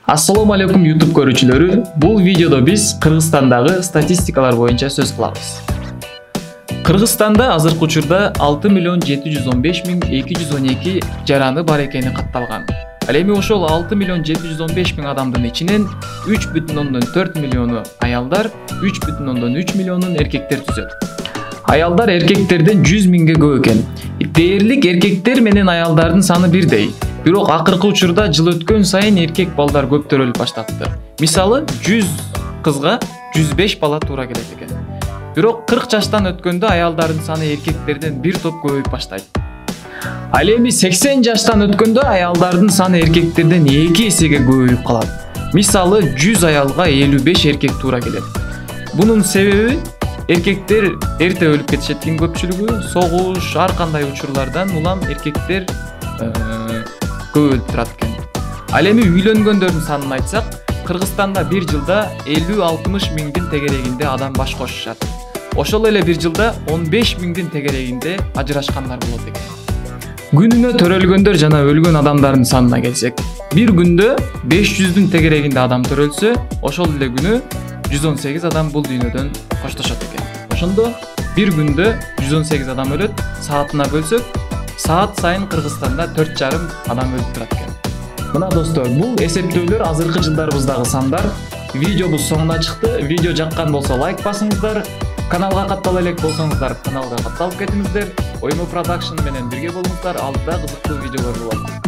Assalamu alaikum YouTube көрүүчүлөрү. Бул видеодо биз Кыргызстандагы статистикалар боюнча сөз кылабыз. Кыргызстанда азыркы учурда 6.715.212 жараны бар экени катталган. Ал эми ошол 6.715.000 адамдын ичинен 3.4 миллиону аялдар, 3.3 миллионун эркектер түзөт. Аялдар эркектерден 100.000ге көп экен. Дээрлик эркектер менен аялдардын саны бирдей. Бирок акыркы учурда жыл өткөн сайын эркек балдар көптөрүлүп баштапты. Мисалы 100 кызга 105 бала туура келет экен. Бирок 40 жаштан өткөндө аялдардын саны эркектерден бир топ көбөйүп баштайт. Ал эми 80 жаштан өткөндө аялдардын саны эркектерден 2 эсеге көбөйүп калат. Мисалы 100 аялга 55 эркек туура келет. Бунун себеби эркектер эрте өлүп кетишеттин көпчүлүгү, согуш, ар кандай учурлардан улам эркектер көп өлүп турат экен. Ал эми үйлөнгөндөрдүн санын айтсак, Кыргызстанда бир жылда 50-60 миңдин тегерегинде адам баш кошушат. Ошол эле бир жылда 15 миңдин тегерегинде ажырашкандар болот экен. Күнүнө төрөлгөндөр жана өлгөн адамдардын санына келсек, бир күндө 500дүн тегерегинде адам төрөлсө, ошол эле күнү 118 адам бул дүйнөдөн коштошот экен. Ошондо бир күндө 118 адам өлөт, саатына бөлсөк, саат сайын Кыргызстанда 4,5 адам өлүп турат экен. Мына достор, бул эсептөөлөр азыркы жылдарыбыздагы сандар. Видеобуз соңуна чыкты. Видео жаккан болсо лайк басыңыздар. Каналга каттала элек болсоңуздар, каналга катталып кетиңиздер. Оймо продакшн менен бирге болуңуздар. Алдыда кызыктуу видеолор болот.